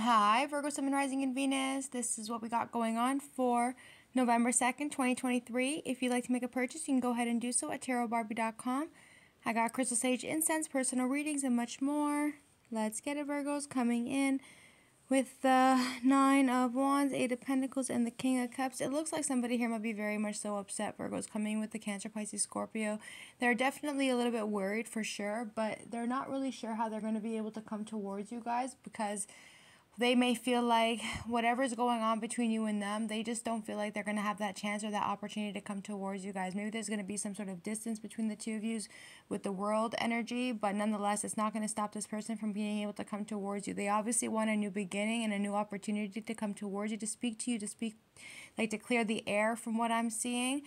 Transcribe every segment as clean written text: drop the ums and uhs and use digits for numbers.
Hi, Virgo, Sun, Rising, and Venus. This is what we got going on for November 2nd, 2023. If you'd like to make a purchase, you can go ahead and do so at tarotbarbiecom. I got crystal sage incense, personal readings, and much more. Let's get it, Virgos, coming in with the Nine of Wands, Eight of Pentacles, and the King of Cups. It looks like somebody here might be very much so upset, Virgos, coming with the Cancer, Pisces, Scorpio. They're definitely a little bit worried for sure, but they're not really sure how they're going to be able to come towards you guys, because they may feel like whatever's going on between you and them, they just don't feel like they're going to have that chance or that opportunity to come towards you guys. Maybe there's going to be some sort of distance between the two of you with the world energy, but nonetheless, it's not going to stop this person from being able to come towards you. They obviously want a new beginning and a new opportunity to come towards you, to speak to you, like to clear the air from what I'm seeing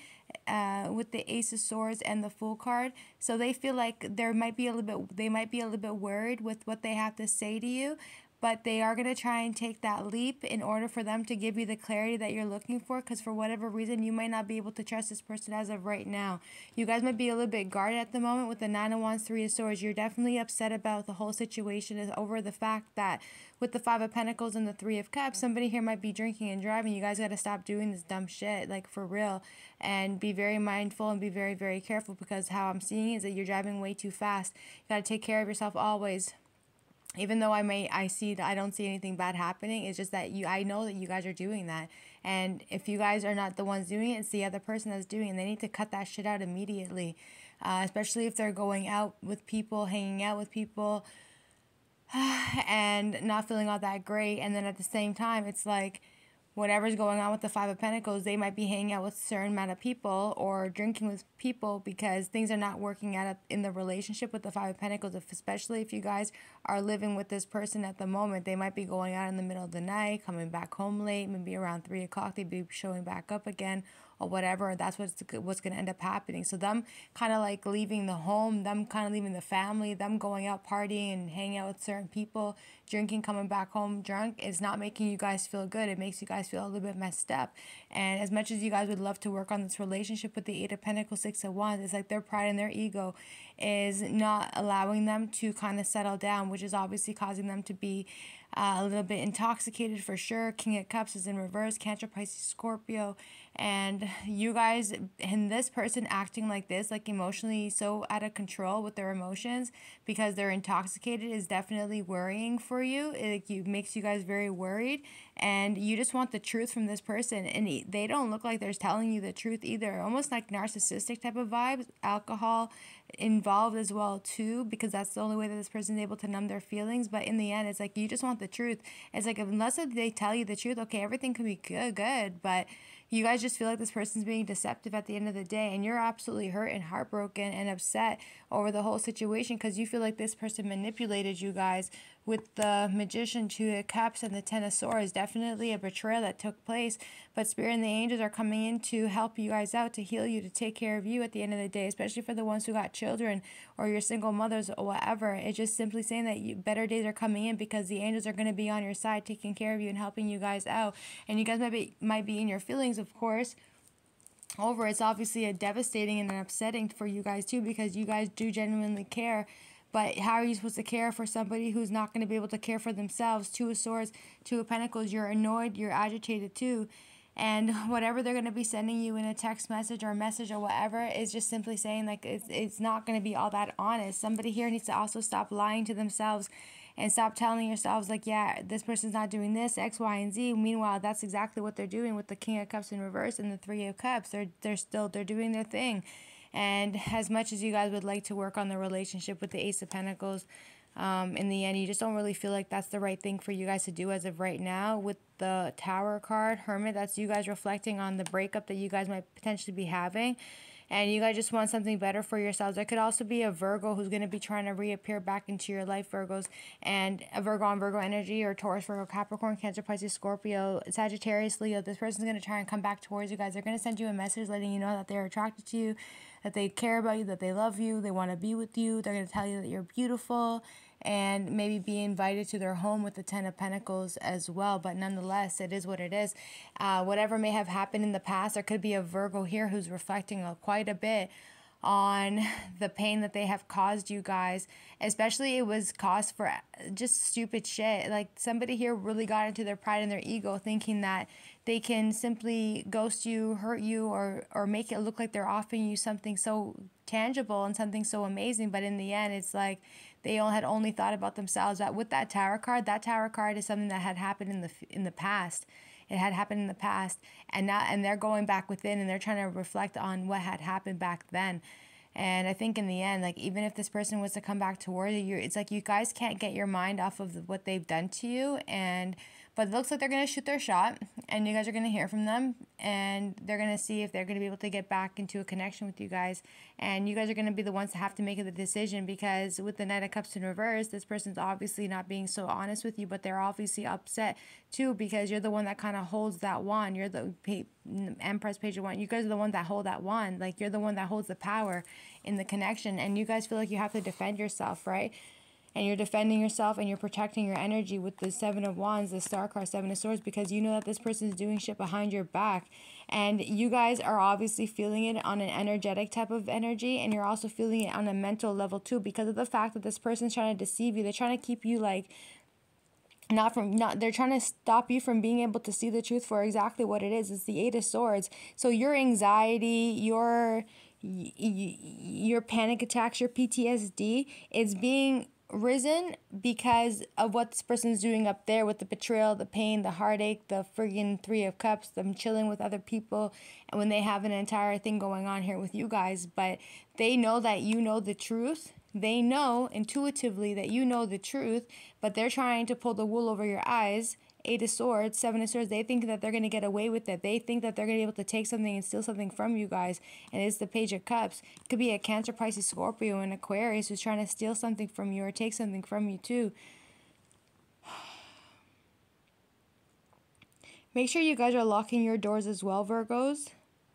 with the Ace of Swords and the Fool card. So they feel like they might be a little bit worried with what they have to say to you, but they are going to try and take that leap in order for them to give you the clarity that you're looking for, because for whatever reason, you might not be able to trust this person as of right now. You guys might be a little bit guarded at the moment with the Nine of Wands, Three of Swords. You're definitely upset about the whole situation is over the fact that with the Five of Pentacles and the Three of Cups, somebody here might be drinking and driving. You guys got to stop doing this dumb shit, like for real, and be very mindful and be very, very careful, because how I'm seeing is that you're driving way too fast. You got to take care of yourself always. Even though I don't see anything bad happening, it's just that I know that you guys are doing that. And if you guys are not the ones doing it, it's the other person that's doing it. And they need to cut that shit out immediately. Especially if they're going out with people, hanging out with people, and not feeling all that great. And then at the same time, it's like, whatever's going on with the Five of Pentacles, they might be hanging out with a certain amount of people or drinking with people because things are not working out in the relationship with the Five of Pentacles. Especially if you guys are living with this person at the moment, they might be going out in the middle of the night, coming back home late, maybe around 3 o'clock, they'd be showing back up again or whatever. That's what's going to end up happening. So them kind of like leaving the home, them kind of leaving the family, them going out partying and hanging out with certain people, drinking, coming back home drunk, is not making you guys feel good. It makes you guys feel a little bit messed up. And as much as you guys would love to work on this relationship with the Eight of Pentacles, Six of Wands, it's like their pride and their ego is not allowing them to kind of settle down, which is obviously causing them to be a little bit intoxicated for sure. King of Cups is in reverse, Cancer, Pisces, Scorpio. And you guys and this person acting like this, like emotionally so out of control with their emotions because they're intoxicated, is definitely worrying for you. It makes you guys very worried, and you just want the truth from this person. And they don't look like they're telling you the truth either. Almost like narcissistic type of vibes. Alcohol involved as well too, because that's the only way that this person is able to numb their feelings. But in the end, it's like you just want the truth. It's like unless they tell you the truth, okay, everything can be good, but you guys just feel like this person's being deceptive at the end of the day, and you're absolutely hurt and heartbroken and upset over the whole situation because you feel like this person manipulated you guys with the Magician, Two of Cups, and the Ten of Swords. Definitely a betrayal that took place, but Spirit and the angels are coming in to help you guys out, to heal you, to take care of you at the end of the day, especially for the ones who got children or your single mothers or whatever. It's just simply saying that better days are coming in because the angels are going to be on your side, taking care of you and helping you guys out. And you guys might be in your feelings, of course, over. It's obviously a devastating and an upsetting for you guys too, because you guys do genuinely care. But how are you supposed to care for somebody who's not going to be able to care for themselves? Two of Swords, Two of Pentacles, you're annoyed, you're agitated too. And whatever they're going to be sending you in a text message or message or whatever is just simply saying like it's not going to be all that honest. Somebody here needs to also stop lying to themselves and stop telling yourselves like, yeah, this person's not doing this, X, Y, and Z. Meanwhile, that's exactly what they're doing with the King of Cups in reverse and the Three of Cups. They're doing their thing. And as much as you guys would like to work on the relationship with the Ace of Pentacles, in the end, you just don't really feel like that's the right thing for you guys to do as of right now. With the Tower card, Hermit, that's you guys reflecting on the breakup that you guys might potentially be having. And you guys just want something better for yourselves. There could also be a Virgo who's going to be trying to reappear back into your life, Virgos. And a Virgo on Virgo energy, or Taurus, Virgo, Capricorn, Cancer, Pisces, Scorpio, Sagittarius, Leo. This person's going to try and come back towards you guys. They're going to send you a message letting you know that they're attracted to you, that they care about you, that they love you, they want to be with you. They're going to tell you that you're beautiful, and maybe be invited to their home with the Ten of Pentacles as well. But nonetheless, it is what it is. Whatever may have happened in the past, there could be a Virgo here who's reflecting quite a bit on the pain that they have caused you guys. Especially it was caused for just stupid shit. Like somebody here really got into their pride and their ego, thinking that they can simply ghost you, hurt you, or make it look like they're offering you something so tangible and something so amazing. But in the end, it's like they all had only thought about themselves. But with that tarot card is something that had happened in the past. It had happened in the past, and now, and they're going back within, and they're trying to reflect on what had happened back then. And I think in the end, like, even if this person was to come back towards you, it's like you guys can't get your mind off of what they've done to you. But it looks like they're going to shoot their shot, and you guys are going to hear from them, and they're going to see if they're going to be able to get back into a connection with you guys. And you guys are going to be the ones that have to make the decision, because with the Knight of Cups in reverse, this person's obviously not being so honest with you, but they're obviously upset too, because you're the one that kind of holds that wand. You're the Empress, Page of Wands. You guys are the one that hold that wand. Like, you're the one that holds the power in the connection, and you guys feel like you have to defend yourself, right? And you're defending yourself and you're protecting your energy with the Seven of Wands, the Star card, Seven of Swords, because you know that this person's doing shit behind your back. And you guys are obviously feeling it on an energetic type of energy, and you're also feeling it on a mental level too, because of the fact that this person's trying to deceive you. They're trying to keep you like they're trying to stop you from being able to see the truth for exactly what it is. It's the Eight of Swords. So your anxiety, your panic attacks, your PTSD is being risen because of what this person's doing up there with the betrayal, the pain, the heartache, the friggin' Three of Cups, them chilling with other people, and when they have an entire thing going on here with you guys. But they know that you know the truth. They know intuitively that you know the truth, but they're trying to pull the wool over your eyes. Eight of Swords, Seven of Swords, they think that they're going to get away with it. They think that they're going to be able to take something and steal something from you guys. And it's the Page of Cups. It could be a Cancer, Pisces, Scorpio, and Aquarius who's trying to steal something from you or take something from you too. Make sure you guys are locking your doors as well, Virgos.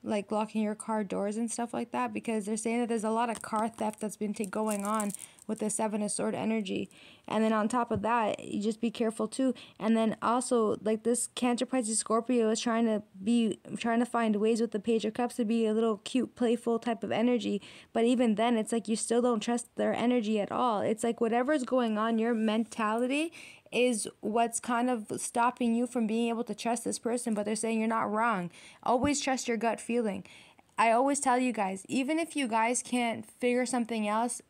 Like locking your car doors and stuff like that, because they're saying that there's a lot of car theft that's been going on with the Seven of Sword energy. And then on top of that, you just be careful too. And then also, like, this Cancer, Pisces, Scorpio is trying to find ways with the Page of Cups to be a little cute, playful type of energy. But even then, it's like you still don't trust their energy at all. It's like whatever's going on, your mentality is what's kind of stopping you from being able to trust this person. But they're saying you're not wrong. Always trust your gut feeling. I always tell you guys, even if you guys can't figure something else,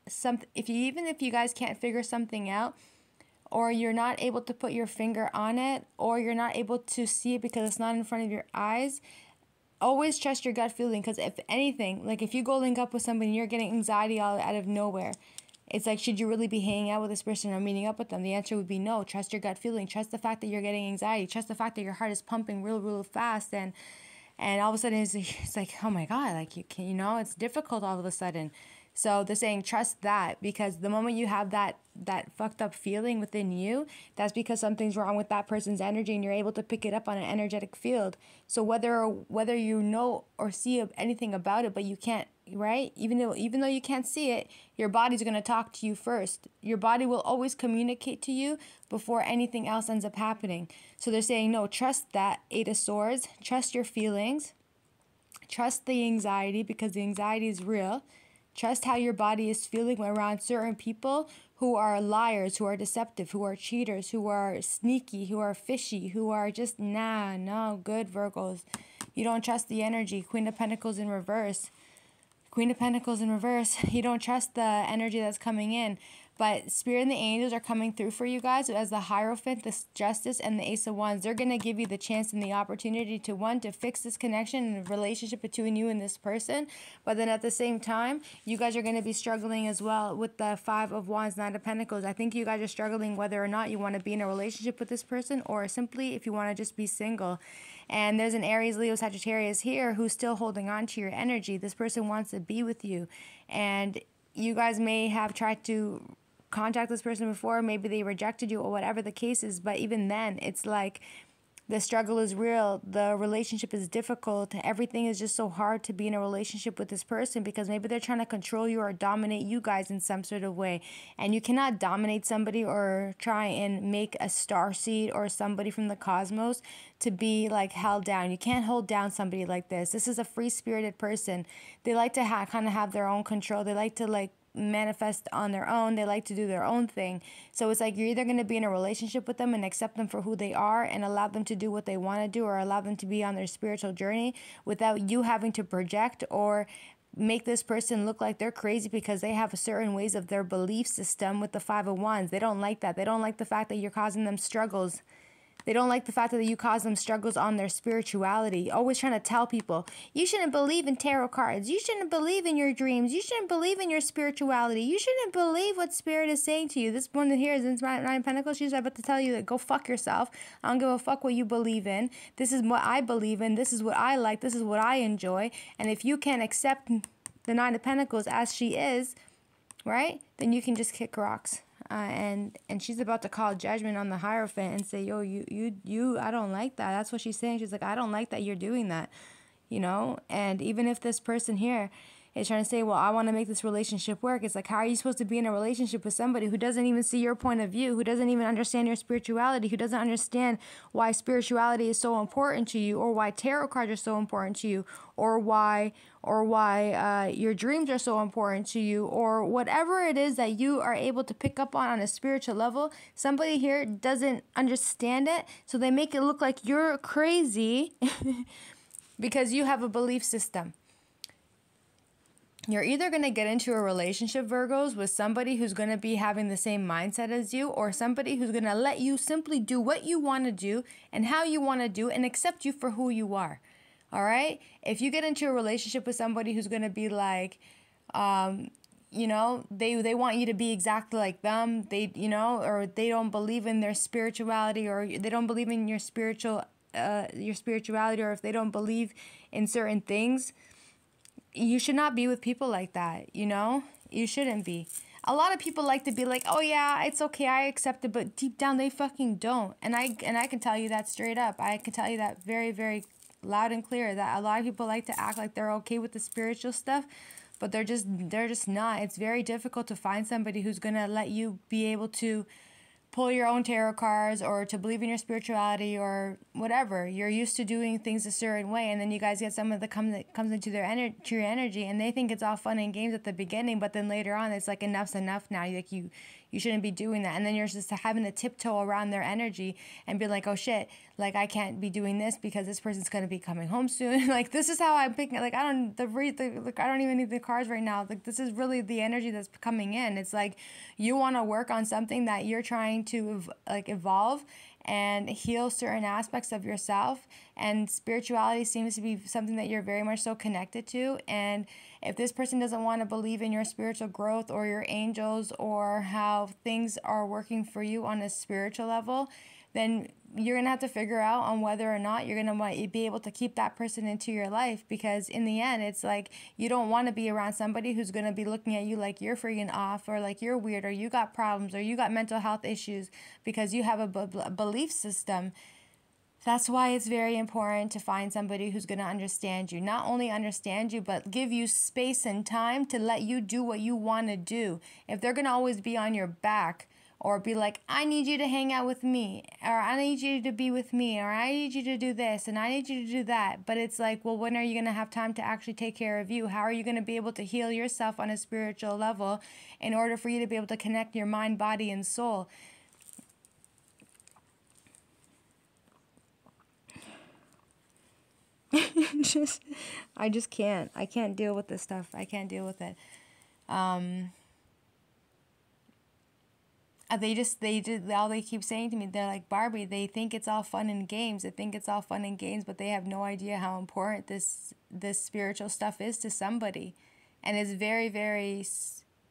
even if you guys can't figure something out, or you're not able to put your finger on it, or you're not able to see it because it's not in front of your eyes, always trust your gut feeling. Because if anything, like if you go link up with somebody and you're getting anxiety out of nowhere, it's like, should you really be hanging out with this person or meeting up with them? The answer would be no. Trust your gut feeling. Trust the fact that you're getting anxiety. Trust the fact that your heart is pumping real fast. And all of a sudden it's like, oh my God, like it's difficult all of a sudden. So they're saying trust that, because the moment you have that fucked up feeling within you, that's because something's wrong with that person's energy, and you're able to pick it up on an energetic field. So whether you know or see anything about it, but you can't, right? Even though you can't see it, your body's going to talk to you first. Your body will always communicate to you before anything else ends up happening. So they're saying, no, trust that Eight of Swords, trust your feelings, trust the anxiety, because the anxiety is real. Trust how your body is feeling around certain people who are liars, who are deceptive, who are cheaters, who are sneaky, who are fishy, who are just no good, Virgos. You don't trust the energy. Queen of Pentacles in reverse. Queen of Pentacles in reverse. You don't trust the energy that's coming in. But Spirit and the angels are coming through for you guys as the Hierophant, the Justice, and the Ace of Wands. They're going to give you the chance and the opportunity to fix this connection and the relationship between you and this person. But then at the same time, you guys are going to be struggling as well with the Five of Wands, Nine of Pentacles. I think you guys are struggling whether or not you want to be in a relationship with this person, or simply if you want to just be single. And there's an Aries, Leo, Sagittarius here who's still holding on to your energy. This person wants to be with you. And you guys may have tried to contact this person before. Maybe they rejected you or whatever the case is. But even then, it's like The struggle is real. The relationship is difficult. Everything is just so hard to be in a relationship with this person because maybe they're trying to control you or dominate you guys in some sort of way. And you cannot dominate somebody or try and make a starseed or somebody from the cosmos to be like held down. You can't hold down somebody like this. This is a free-spirited person. They like to kind of have their own control. They like to like manifest on their own. They like to do their own thing. So it's like you're either going to be in a relationship with them and accept them for who they are and allow them to do what they want to do, or allow them to be on their spiritual journey without you having to project or make this person look like they're crazy because they have a certain ways of their belief system with the Five of Wands. They don't like that. They don't like the fact that you're causing them struggles. They don't like the fact that you cause them struggles on their spirituality. Always trying to tell people, you shouldn't believe in tarot cards. You shouldn't believe in your dreams. You shouldn't believe in your spirituality. You shouldn't believe what Spirit is saying to you. This one here is in Nine of Pentacles. She's about to tell you that go fuck yourself. I don't give a fuck what you believe in. This is what I believe in. This is what I like. This is what I enjoy. And if you can't accept the Nine of Pentacles as she is, right, then you can just kick rocks. And she's about to call judgment on the Hierophant and say, yo, you, I don't like that. That's what she's saying. She's like, I don't like that you're doing that, you know? And even if this person here is trying to say, well, I want to make this relationship work, it's like, how are you supposed to be in a relationship with somebody who doesn't even see your point of view, who doesn't even understand your spirituality, who doesn't understand why spirituality is so important to you, or why tarot cards are so important to you, or why your dreams are so important to you, or whatever it is that you are able to pick up on a spiritual level. Somebody here doesn't understand it, so they make it look like you're crazy because you have a belief system. You're either going to get into a relationship, Virgos, with somebody who's going to be having the same mindset as you, or somebody who's going to let you simply do what you want to do and how you want to do and accept you for who you are. All right? If you get into a relationship with somebody who's going to be like, you know, they want you to be exactly like them, they, you know, or they don't believe in their spirituality, or they don't believe in your spirituality, or if they don't believe in certain things, you should not be with people like that, you know? You shouldn't be. A lot of people like to be like, oh yeah, it's okay, I accept it, but deep down they fucking don't. And I can tell you that straight up. I can tell you that very, very loud and clear, that a lot of people like to act like they're okay with the spiritual stuff, but they're just not. It's very difficult to find somebody who's going to let you be able to pull your own tarot cards, or to believe in your spirituality, or whatever. You're used to doing things a certain way, and then you guys get someone that comes into your energy, and they think it's all fun and games at the beginning, but then later on it's like enough's enough now. Like you shouldn't be doing that, and then you're just having to tiptoe around their energy and be like, oh shit, like I can't be doing this because this person's gonna be coming home soon. Like this is how I'm picking. Like I don't even need the cards right now. Like this is really the energy that's coming in. It's like you want to work on something that you're trying to like evolve and heal certain aspects of yourself, and spirituality seems to be something that you're very much so connected to. And if this person doesn't want to believe in your spiritual growth or your angels or how things are working for you on a spiritual level, then you're going to have to figure out on whether or not you're going to be able to keep that person into your life. Because in the end, it's like you don't want to be around somebody who's going to be looking at you like you're freaking off, or like you're weird, or you got problems, or you got mental health issues because you have a belief system. That's why it's very important to find somebody who's going to understand you. Not only understand you, but give you space and time to let you do what you want to do. If they're going to always be on your back, or be like, I need you to hang out with me, or I need you to be with me, or I need you to do this, and I need you to do that. But it's like, well, when are you going to have time to actually take care of you? How are you going to be able to heal yourself on a spiritual level in order for you to be able to connect your mind, body, and soul? I just can't. I can't deal with this stuff. I can't deal with it. All they keep saying to me, they're like, Barbie, they think it's all fun and games. They think it's all fun and games, but they have no idea how important this spiritual stuff is to somebody. And it's very, very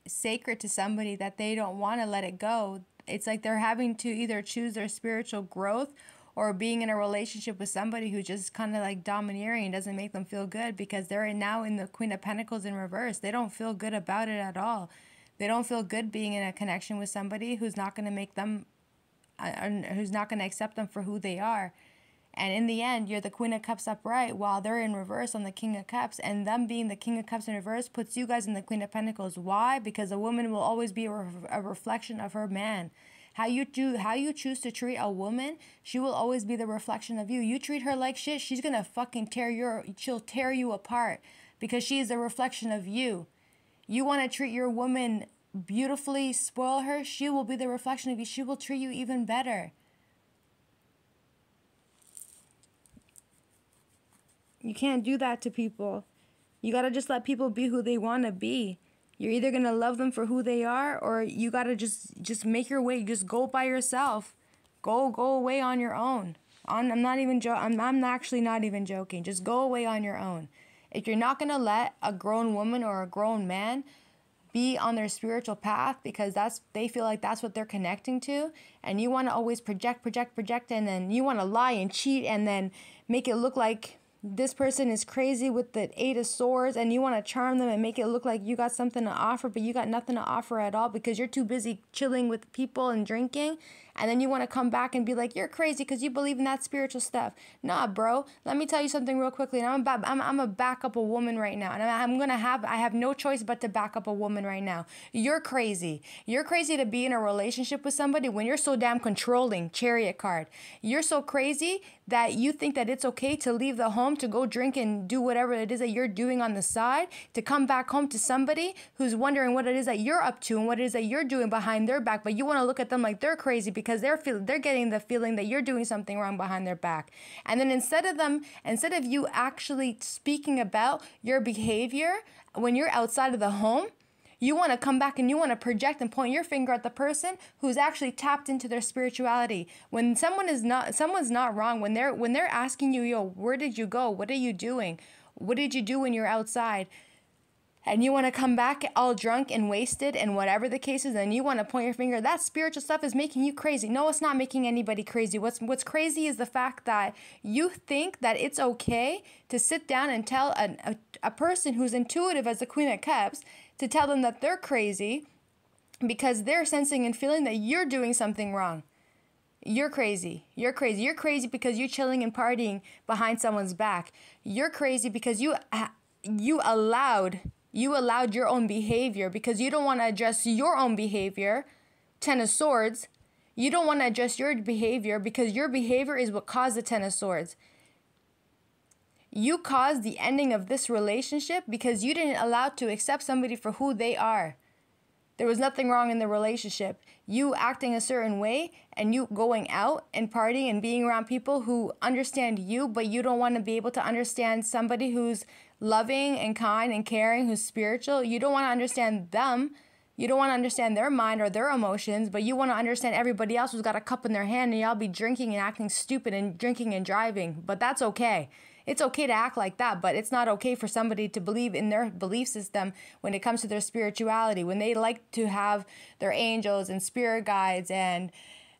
sacred to somebody that they don't want to let it go. It's like they're having to either choose their spiritual growth or being in a relationship with somebody who just kind of like domineering and doesn't make them feel good, because they're now in the Queen of Pentacles in reverse. They don't feel good about it at all. They don't feel good being in a connection with somebody who's not going to make them, who's not going to accept them for who they are. And in the end, you're the Queen of Cups upright while they're in reverse on the King of Cups. And them being the King of Cups in reverse puts you guys in the Queen of Pentacles. Why? Because a woman will always be a reflection of her man. How you choose to treat a woman, she will always be the reflection of you. You treat her like shit, she's gonna fucking she'll tear you apart because she is a reflection of you. You want to treat your woman beautifully, spoil her, she will be the reflection of you. She will treat you even better. You can't do that to people. You got to just let people be who they want to be. You're either going to love them for who they are, or you got to just make your way. Just go by yourself. Go away on your own. I'm actually not even joking. Just go away on your own. If you're not going to let a grown woman or a grown man be on their spiritual path because they feel like that's what they're connecting to, and you want to always project, and then you want to lie and cheat and then make it look like this person is crazy with the 8 of Swords, and you want to charm them and make it look like you got something to offer, but you got nothing to offer at all because you're too busy chilling with people and drinking. And then you want to come back and be like, you're crazy because you believe in that spiritual stuff. Nah, bro. Let me tell you something real quickly. And I'm a back up a woman right now. And I have no choice but to back up a woman right now. You're crazy. You're crazy to be in a relationship with somebody when you're so damn controlling. Chariot card. You're so crazy that you think that it's okay to leave the home to go drink and do whatever it is that you're doing on the side, to come back home to somebody who's wondering what it is that you're up to and what it is that you're doing behind their back. But you want to look at them like they're crazy because they're getting the feeling that you're doing something wrong behind their back. And then instead of you actually speaking about your behavior when you're outside of the home, you want to come back and you want to project and point your finger at the person who's actually tapped into their spirituality. When someone's not wrong, when they're asking you, yo, where did you go? What are you doing? What did you do when you're outside? And you want to come back all drunk and wasted and whatever the case is, and you want to point your finger, that spiritual stuff is making you crazy. No, it's not making anybody crazy. What's crazy is the fact that you think that it's okay to sit down and tell a person who's intuitive as the Queen of Cups to tell them that they're crazy because they're sensing and feeling that you're doing something wrong. You're crazy. You're crazy. You're crazy because you're chilling and partying behind someone's back. You're crazy because you allowed your own behavior because you don't want to address your own behavior. 10 of Swords. You don't want to address your behavior because your behavior is what caused the 10 of Swords. You caused the ending of this relationship because you didn't allow to accept somebody for who they are. There was nothing wrong in the relationship. You acting a certain way and you going out and partying and being around people who understand you, but you don't want to be able to understand somebody who's loving and kind and caring, who's spiritual. You don't want to understand them. You don't want to understand their mind or their emotions, but you want to understand everybody else who's got a cup in their hand and y'all be drinking and acting stupid and drinking and driving. But that's okay. It's okay to act like that, but it's not okay for somebody to believe in their belief system when it comes to their spirituality, when they like to have their angels and spirit guides and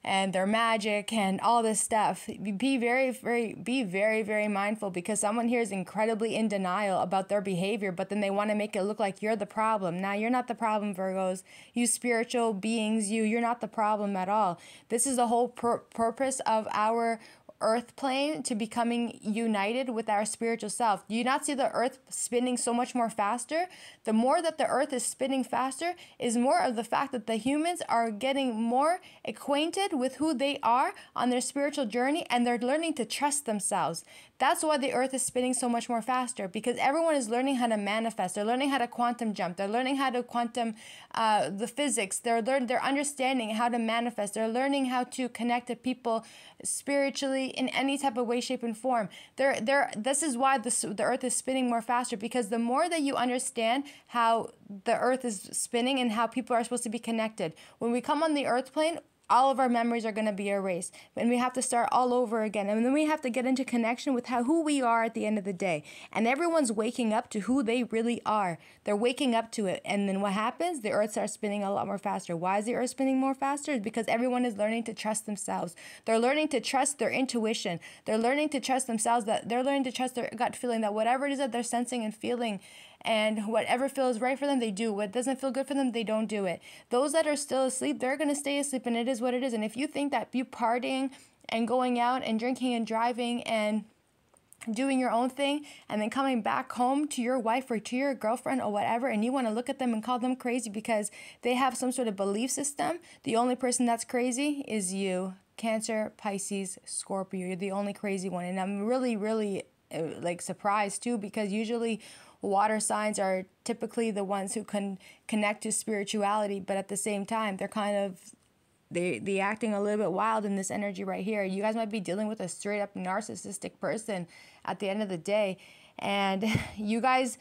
their magic and all this stuff. Be very, very mindful because someone here is incredibly in denial about their behavior, but then they want to make it look like you're the problem. Now, you're not the problem, Virgos. You spiritual beings, you're not the problem at all. This is the whole purpose of our earth plane to becoming united with our spiritual self. Do you not see the earth spinning so much more faster? The more that the earth is spinning faster is more of the fact that the humans are getting more acquainted with who they are on their spiritual journey and they're learning to trust themselves. That's why the earth is spinning so much more faster because everyone is learning how to manifest. They're learning how to quantum jump. They're learning how to quantum the physics. They're understanding how to manifest. They're learning how to connect to people spiritually in any type of way, shape, and form. This is why the earth is spinning more faster because the more that you understand how the earth is spinning and how people are supposed to be connected, when we come on the earth plane, all of our memories are going to be erased. And we have to start all over again. And then we have to get into connection with who we are at the end of the day. And everyone's waking up to who they really are. They're waking up to it. And then what happens? The earth starts spinning a lot more faster. Why is the earth spinning more faster? It's because everyone is learning to trust themselves. They're learning to trust their intuition. They're learning to trust themselves. They're learning to trust their gut feeling that whatever it is that they're sensing and feeling, and whatever feels right for them, they do. What doesn't feel good for them, they don't do it. Those that are still asleep, they're going to stay asleep, and it is what it is. And if you think that you partying and going out and drinking and driving and doing your own thing, and then coming back home to your wife or to your girlfriend or whatever, and you want to look at them and call them crazy because they have some sort of belief system, the only person that's crazy is you. Cancer, Pisces, Scorpio, you're the only crazy one. And I'm really, really like surprised too, because usually water signs are typically the ones who can connect to spirituality, but at the same time, they're kind of they acting a little bit wild in this energy right here. You guys might be dealing with a straight up narcissistic person at the end of the day. And you guys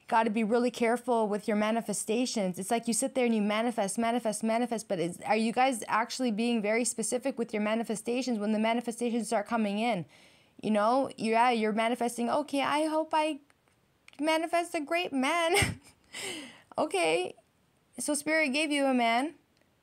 got to be really careful with your manifestations. It's like you sit there and you manifest, but are you guys actually being very specific with your manifestations when the manifestations start coming in? You know, you're manifesting, okay, I hope I manifest a great man. Okay, so Spirit gave you a man.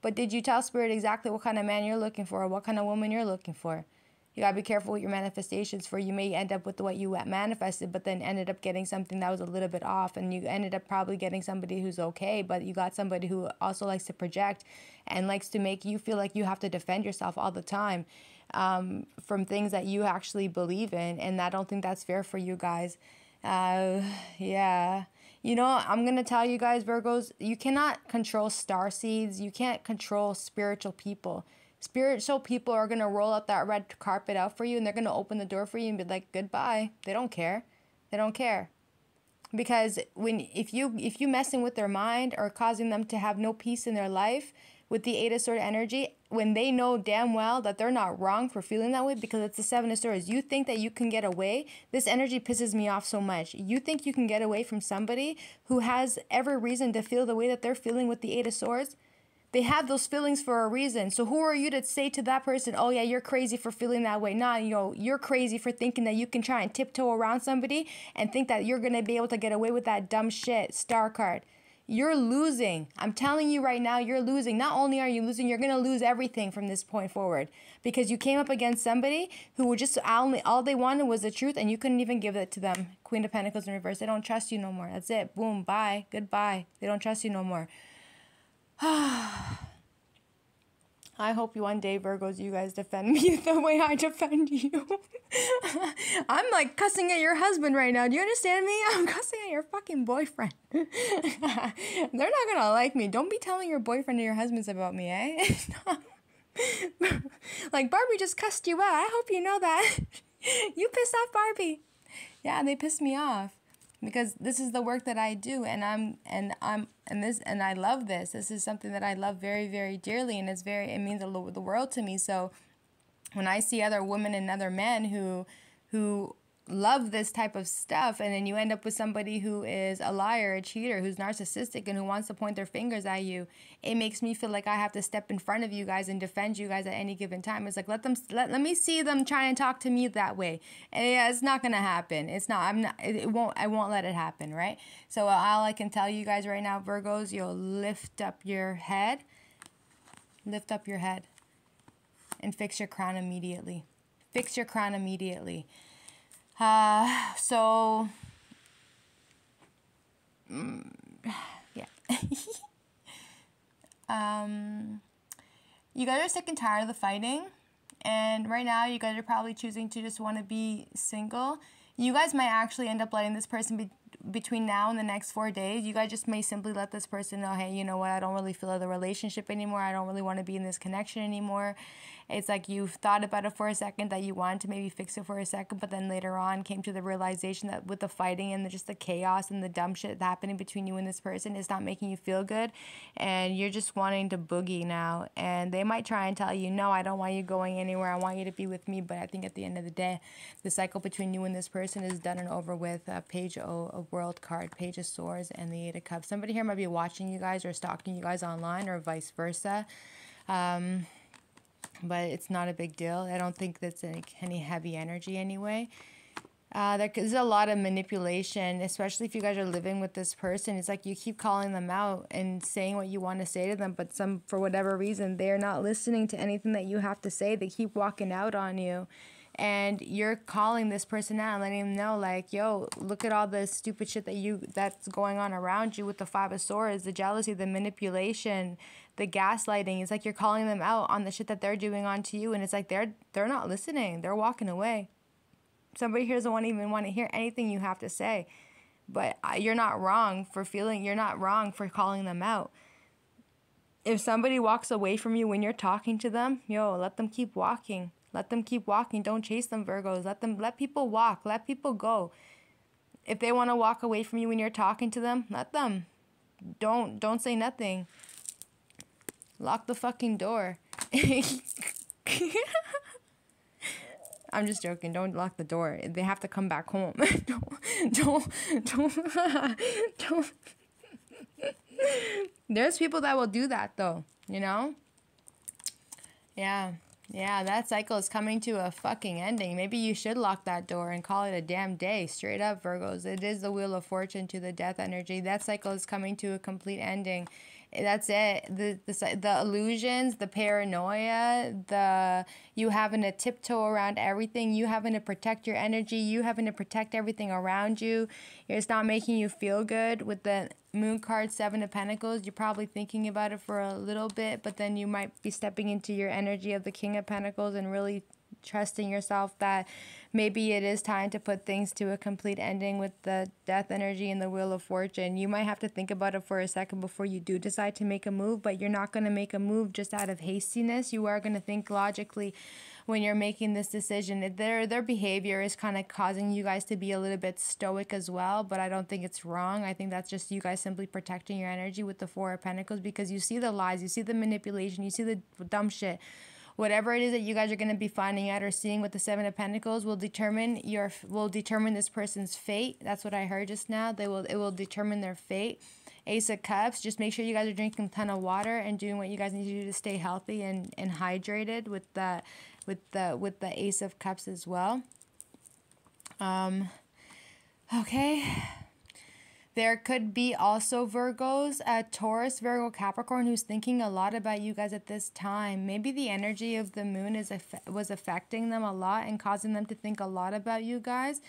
But did you tell Spirit exactly what kind of man you're looking for or what kind of woman you're looking for? You got to be careful with your manifestations, for you may end up with what you manifested, but then ended up getting something that was a little bit off, and you ended up probably getting somebody who's okay, but you got somebody who also likes to project and likes to make you feel like you have to defend yourself all the time from things that you actually believe in, and I don't think that's fair for you guys. Yeah. You know, I'm going to tell you guys, Virgos, you cannot control star seeds. You can't control spiritual people. Spiritual people are going to roll out that red carpet out for you, and they're going to open the door for you and be like, goodbye. They don't care. They don't care. Because if you messing with their mind or causing them to have no peace in their life with the 8 of Swords energy, when they know damn well that they're not wrong for feeling that way, because it's the 7 of Swords, you think that you can get away. This energy pisses me off so much. You think you can get away from somebody who has every reason to feel the way that they're feeling with the 8 of Swords. They have those feelings for a reason. So who are you to say to that person, oh yeah, you're crazy for feeling that way? Nah, you know, you're crazy for thinking that you can try and tiptoe around somebody and think that you're going to be able to get away with that dumb shit. Star card. You're losing. I'm telling you right now, you're losing. Not only are you losing, you're going to lose everything from this point forward, because you came up against somebody who were just all they wanted was the truth, and you couldn't even give it to them. Queen of Pentacles in reverse. They don't trust you no more. That's it. Boom. Bye. Goodbye. They don't trust you no more. I hope one day, Virgos, you guys defend me the way I defend you. I'm like cussing at your husband right now. Do you understand me? I'm cussing at your fucking boyfriend. They're not gonna like me. Don't be telling your boyfriend or your husbands about me, eh? Like, Barbie just cussed you out. I hope you know that. You pissed off Barbie. Yeah, they pissed me off. Because this is the work that I do, and I love this. This is something that I love very, very dearly, and it means the world to me. So when I see other women and other men who love this type of stuff, and then you end up with somebody who is a liar, a cheater, who's narcissistic, and who wants to point their fingers at you, it makes me feel like I have to step in front of you guys and defend you guys at any given time. It's like, let me see them try and talk to me that way. And yeah, it's not gonna happen. I won't let it happen, right? So all I can tell you guys right now, Virgos, you'll lift up your head, and fix your crown immediately. Fix your crown immediately. Yeah. You guys are sick and tired of the fighting, and right now you guys are probably choosing to just want to be single. You guys might actually end up letting this person be between now and the next 4 days. You guys just may simply let this person know, hey, you know what, I don't really feel the relationship anymore. I don't really want to be in this connection anymore. It's like you've thought about it for a second, that you wanted to maybe fix it for a second, but then later on came to the realization that with the fighting and just the chaos and the dumb shit happening between you and this person, it's not making you feel good, and you're just wanting to boogie now. And they might try and tell you, no, I don't want you going anywhere. I want you to be with me. But I think at the end of the day, the cycle between you and this person is done and over with. Page of World card, Page of Swords, and the 8 of Cups. Somebody here might be watching you guys or stalking you guys online, or vice versa. But it's not a big deal. I don't think that's any heavy energy anyway. There's a lot of manipulation, especially if you guys are living with this person. It's like you keep calling them out and saying what you want to say to them, but for whatever reason, they're not listening to anything that you have to say. They keep walking out on you. And you're calling this person out and letting them know, like, yo, look at all the stupid shit that's going on around you with the Five of Swords, the jealousy, the manipulation, the gaslighting. It's like you're calling them out on the shit that they're doing onto you, and it's like they're not listening. They're walking away. Somebody here doesn't even want to hear anything you have to say. But you're not wrong for you're not wrong for calling them out. If somebody walks away from you when you're talking to them, yo, let them keep walking. Let them keep walking. Don't chase them, Virgos. Let people walk. Let people go. If they want to walk away from you when you're talking to them, let them. Don't say nothing. Lock the fucking door. I'm just joking. Don't lock the door. They have to come back home. don't. There's people that will do that though, you know? Yeah, that cycle is coming to a fucking ending. Maybe you should lock that door and call it a damn day. Straight up, Virgos. It is the Wheel of Fortune to the death energy. That cycle is coming to a complete ending. That's it. The illusions, the paranoia, you having to tiptoe around everything, you having to protect your energy, you having to protect everything around you. It's not making you feel good. With the Moon card, Seven of Pentacles, you're probably thinking about it for a little bit, but then you might be stepping into your energy of the King of Pentacles and really trusting yourself that maybe it is time to put things to a complete ending with the death energy and the Wheel of Fortune. You might have to think about it for a second before you do decide to make a move, but you're not going to make a move just out of hastiness. You are going to think logically when you're making this decision. Their behavior is kind of causing you guys to be a little bit stoic as well, but I don't think it's wrong. I think that's just you guys simply protecting your energy with the Four of Pentacles, because you see the lies, you see the manipulation, you see the dumb shit. Whatever it is that you guys are going to be finding out or seeing with the Seven of Pentacles will determine this person's fate. That's what I heard just now. It will determine their fate. Ace of Cups. Just make sure you guys are drinking a ton of water and doing what you guys need to do to stay healthy and hydrated with the Ace of Cups as well. Okay. There could be also Virgos, a Taurus, Virgo, Capricorn, who's thinking a lot about you guys at this time. Maybe the energy of the moon was affecting them a lot and causing them to think a lot about you guys.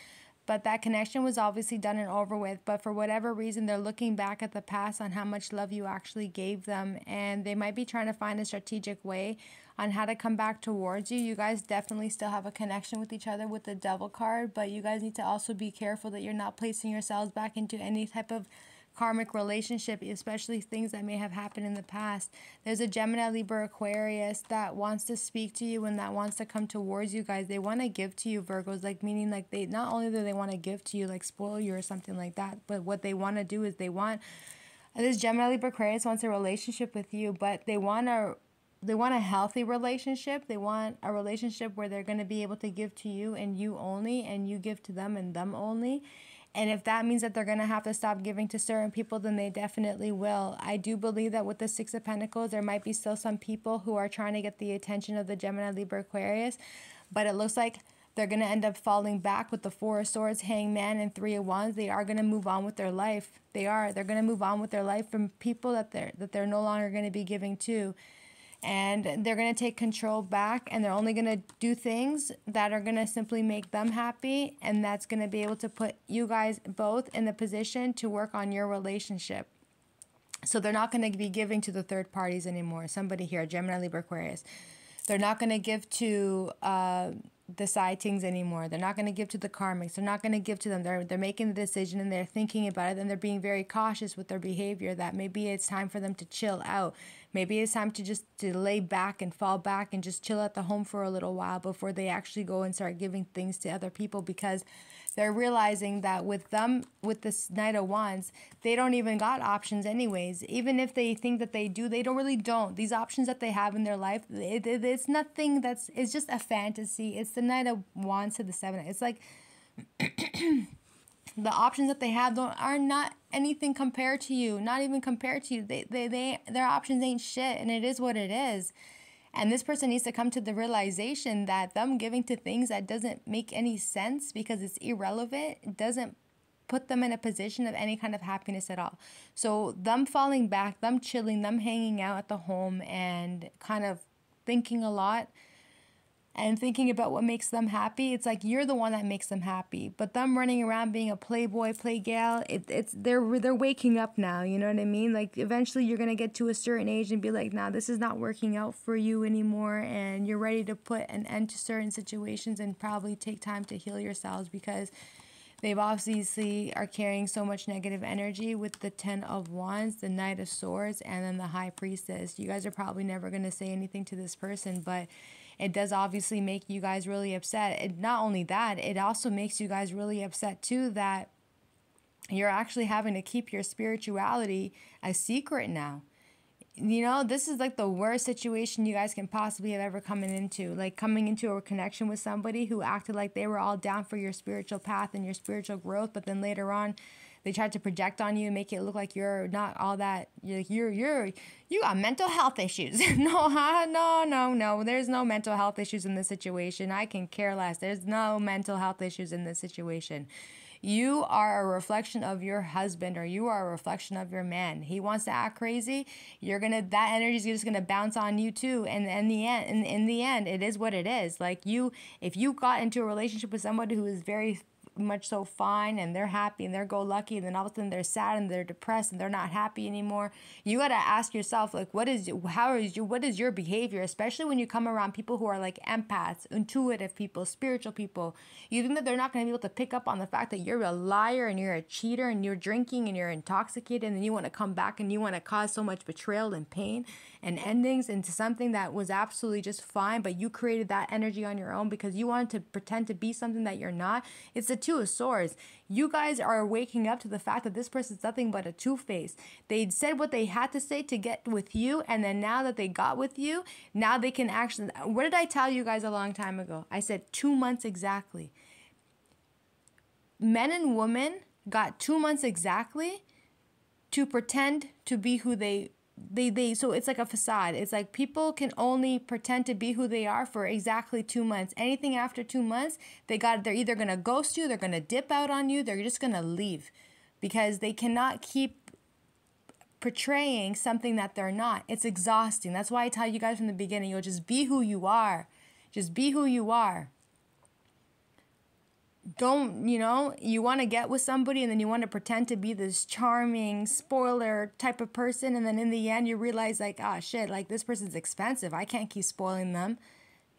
But that connection was obviously done and over with. But for whatever reason, they're looking back at the past on how much love you actually gave them. And they might be trying to find a strategic way on how to come back towards you. You guys definitely still have a connection with each other with the Devil card. But you guys need to also be careful that you're not placing yourselves back into any type of karmic relationship, especially things that may have happened in the past. There's a Gemini, Libra, Aquarius that wants to speak to you and that wants to come towards you guys. They want to give to you, Virgos, like meaning like they not only do they want to give to you, like spoil you or something like that, but what they want to do is this Gemini, Libra, Aquarius wants a relationship with you, but they want a healthy relationship. They want a relationship where they're going to be able to give to you and you only, and you give to them and them only. And if that means that they're going to have to stop giving to certain people, then they definitely will. I do believe that with the Six of Pentacles, there might be still some people who are trying to get the attention of the Gemini, Libra, Aquarius. But it looks like they're going to end up falling back with the Four of Swords, Hangman, and Three of Wands. They are going to move on with their life. They're going to move on with their life from people that they're no longer going to be giving to. And they're going to take control back, and they're only going to do things that are going to simply make them happy, and that's going to be able to put you guys both in the position to work on your relationship. So they're not going to be giving to the third parties anymore. Somebody here, Gemini, Libra, Aquarius. They're not going to give to the side things anymore. They're not going to give to the karmics. They're not going to give to them. They're making the decision and they're thinking about it, and they're being very cautious with their behavior, that maybe it's time for them to chill out. Maybe it's time to lay back and fall back and just chill at the home for a little while before they actually go and start giving things to other people, because they're realizing that with this Knight of Wands, they don't even got options anyways. Even if they think that they do, they really don't. These options that they have in their life, it's nothing it's just a fantasy. It's the Knight of Wands to the Seven. It's like the options that they have are not anything compared to you. Not even compared to you. Their options ain't shit, and it is what it is. And this person needs to come to the realization that them giving to things that doesn't make any sense because it's irrelevant, it doesn't put them in a position of any kind of happiness at all. So them falling back, them chilling, them hanging out at the home and kind of thinking a lot, and thinking about what makes them happy, it's like you're the one that makes them happy. But them running around being a playboy, playgal, they're waking up now. You know what I mean? Like eventually you're gonna get to a certain age and be like, nah, this is not working out for you anymore, and you're ready to put an end to certain situations and probably take time to heal yourselves, because they've obviously are carrying so much negative energy with the 10 of Wands, the Knight of Swords, and then the High Priestess. You guys are probably never going to say anything to this person, but it does obviously make you guys really upset. And not only that, it also makes you guys really upset too that you're actually having to keep your spirituality a secret now. You know, this is like the worst situation you guys can possibly have ever come into. Like coming into a connection with somebody who acted like they were all down for your spiritual path and your spiritual growth, but then later on they tried to project on you and make it look like you're not all that. You got mental health issues. No. There's no mental health issues in this situation. I can care less. There's no mental health issues in this situation. You are a reflection of your husband, or you are a reflection of your man. He wants to act crazy. That energy is just gonna bounce on you too. And in the end, it is what it is. Like if you got into a relationship with somebody who is very much so fine and they're happy and they're go lucky, and then all of a sudden they're sad and they're depressed and they're not happy anymore, you got to ask yourself, like, what is your behavior, especially when you come around people who are like empaths, intuitive people, spiritual people. You think that they're not going to be able to pick up on the fact that you're a liar and you're a cheater and you're drinking and you're intoxicated, and then you want to come back and you want to cause so much betrayal and pain and endings into something that was absolutely just fine, but you created that energy on your own because you wanted to pretend to be something that you're not. It's the Two of Swords. You guys are waking up to the fact that this person's nothing but a two-face. They said what they had to say to get with you, and then now that they got with you, now they can actually... What did I tell you guys a long time ago? I said 2 months exactly. Men and women got 2 months exactly to pretend to be who they so it's like a facade. It's like people can only pretend to be who they are for exactly 2 months. Anything after 2 months, they're either going to ghost you, they're going to dip out on you, they're just going to leave, because they cannot keep portraying something that they're not. It's exhausting. That's why I tell you guys from the beginning, you'll just be who you are. Just be who you are. Don't, you want to get with somebody and then you want to pretend to be this charming spoiler type of person, and then in the end you realize like, oh shit, like this person's expensive. I can't keep spoiling them.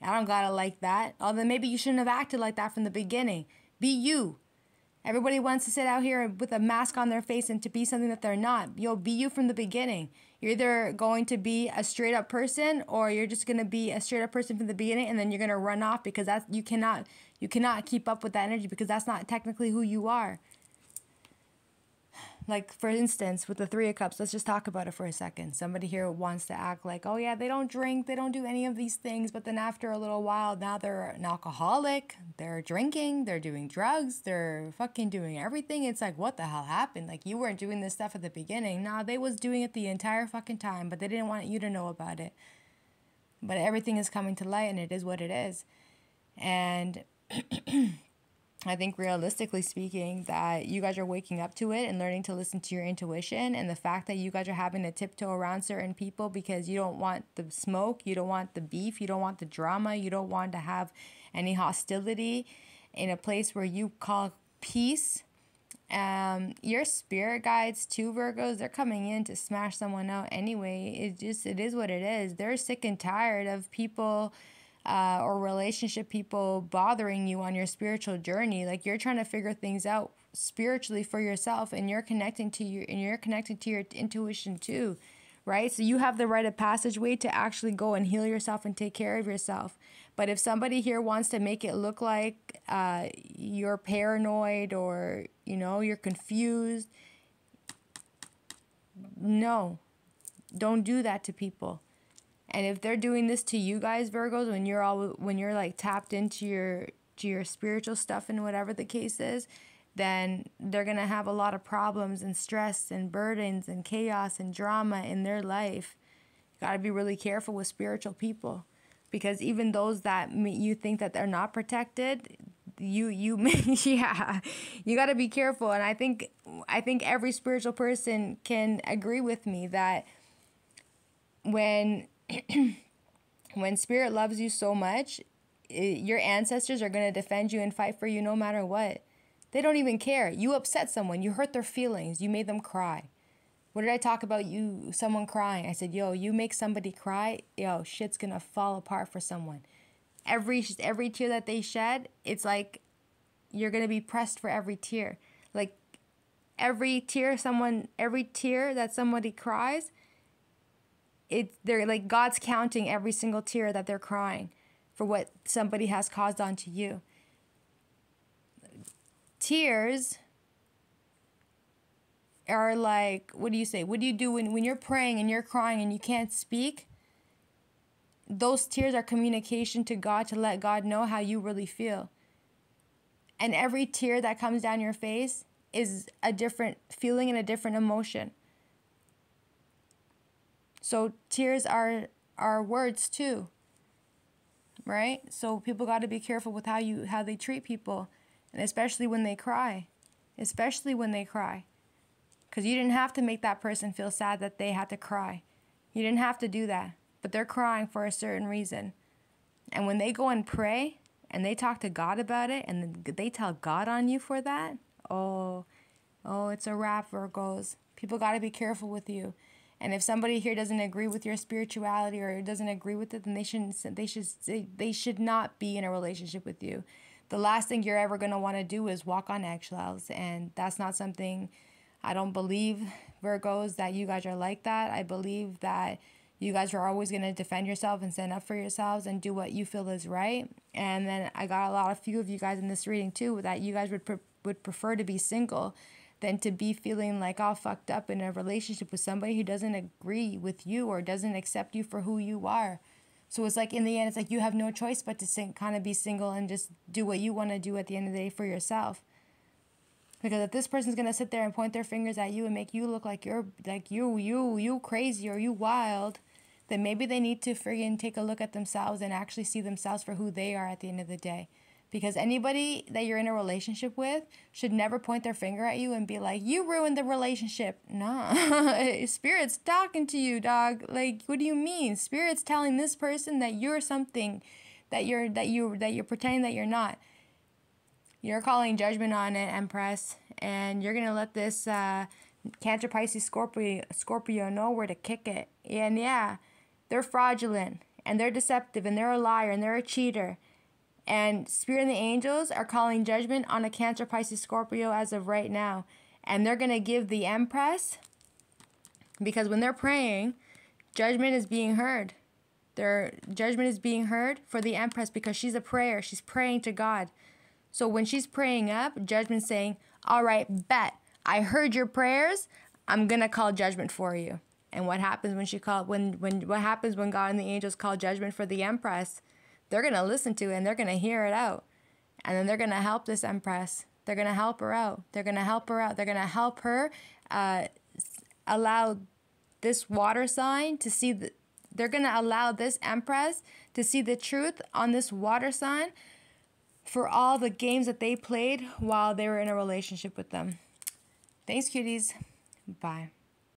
I don't gotta like that. Oh, then maybe you shouldn't have acted like that from the beginning. Be you. Everybody wants to sit out here with a mask on their face and to be something that they're not. You'll be you from the beginning. You're either going to be a straight up person, or you're just going to be a straight up person from the beginning, and then you're going to run off because you cannot keep up with that energy, because that's not technically who you are. Like, for instance, with the Three of Cups, let's just talk about it for a second. Somebody here wants to act like, oh yeah, they don't drink, they don't do any of these things, but then after a little while, now they're an alcoholic, they're drinking, they're doing drugs, they're fucking doing everything. It's like, what the hell happened? Like, you weren't doing this stuff at the beginning. Nah, they was doing it the entire fucking time, but they didn't want you to know about it. But everything is coming to light, and it is what it is. And... I think realistically speaking that you guys are waking up to it and learning to listen to your intuition, and the fact that you guys are having to tiptoe around certain people because you don't want the smoke, you don't want the beef, you don't want the drama, you don't want to have any hostility in a place where you call peace. Your spirit guides too, Virgos, they're coming in to smash someone out anyway. It is what it is. They're sick and tired of people or relationship people bothering you on your spiritual journey. Like, you're trying to figure things out spiritually for yourself, and you're connecting to your intuition too, right? So you have the rite of passageway to actually go and heal yourself and take care of yourself. But if somebody here wants to make it look like you're paranoid, or you're confused, no, don't do that to people. And if they're doing this to you guys, Virgos, when you're like tapped into your spiritual stuff and whatever the case is, then they're going to have a lot of problems and stress and burdens and chaos and drama in their life. You got to be really careful with spiritual people, because even those that you think that they're not protected, you got to be careful. And I think every spiritual person can agree with me that when spirit loves you so much, your ancestors are going to defend you and fight for you no matter what. They don't even care. You upset someone. You hurt their feelings. You made them cry. What did I talk about? Someone crying. I said, yo, you make somebody cry, yo, shit's going to fall apart for someone. Every tear that they shed, it's like you're going to be pressed for every tear. Like every tear that somebody cries, they're like God's counting every single tear that they're crying for what somebody has caused onto you. Tears are like, what do you say? What do you do when you're praying and you're crying and you can't speak? Those tears are communication to God to let God know how you really feel. And every tear that comes down your face is a different feeling and a different emotion. So tears are words too, right? So people got to be careful with how they treat people, and especially when they cry, because you didn't have to make that person feel sad that they had to cry. You didn't have to do that, but they're crying for a certain reason. And when they go and pray and they talk to God about it and they tell God on you for that, oh, it's a wrap, Virgos. People got to be careful with you. And if somebody here doesn't agree with your spirituality or doesn't agree with it, then they should not be in a relationship with you. The last thing you're ever going to want to do is walk on eggshells, and that's not something. I don't believe, Virgos, that you guys are like that. I believe that you guys are always going to defend yourself and stand up for yourselves and do what you feel is right. And then I got a few of you guys in this reading too that you guys would prefer to be single than to be feeling like all fucked up in a relationship with somebody who doesn't agree with you or doesn't accept you for who you are. So it's like in the end, it's like you have no choice but to kind of be single and just do what you want to do at the end of the day for yourself. Because if this person's going to sit there and point their fingers at you and make you look like you're like you crazy or you wild, then maybe they need to friggin' take a look at themselves and actually see themselves for who they are at the end of the day. Because anybody that you're in a relationship with should never point their finger at you and be like, you ruined the relationship. Nah, Spirit's talking to you, dog. Like, what do you mean? Spirit's telling this person that you're something that you're pretending that you're not. You're calling judgment on it, Empress, and you're gonna let this Cancer, Pisces, Scorpio know where to kick it. And yeah, they're fraudulent and they're deceptive and they're a liar and they're a cheater. And Spirit and the angels are calling judgment on a Cancer, Pisces, Scorpio as of right now. And they're going to give the Empress, because when they're praying, judgment is being heard. Their judgment is being heard for the Empress because she's a prayer. She's praying to God. So when she's praying up, judgment's saying, all right, bet. I heard your prayers. I'm going to call judgment for you. And what happens what happens when God and the angels call judgment for the Empress? They're going to listen to it and they're going to hear it out. And then they're going to help this Empress. They're going to help her out. They're going to help her out. They're going to help her allow this water sign to see they're going to allow this Empress to see the truth on this water sign for all the games that they played while they were in a relationship with them. Thanks, cuties. Bye.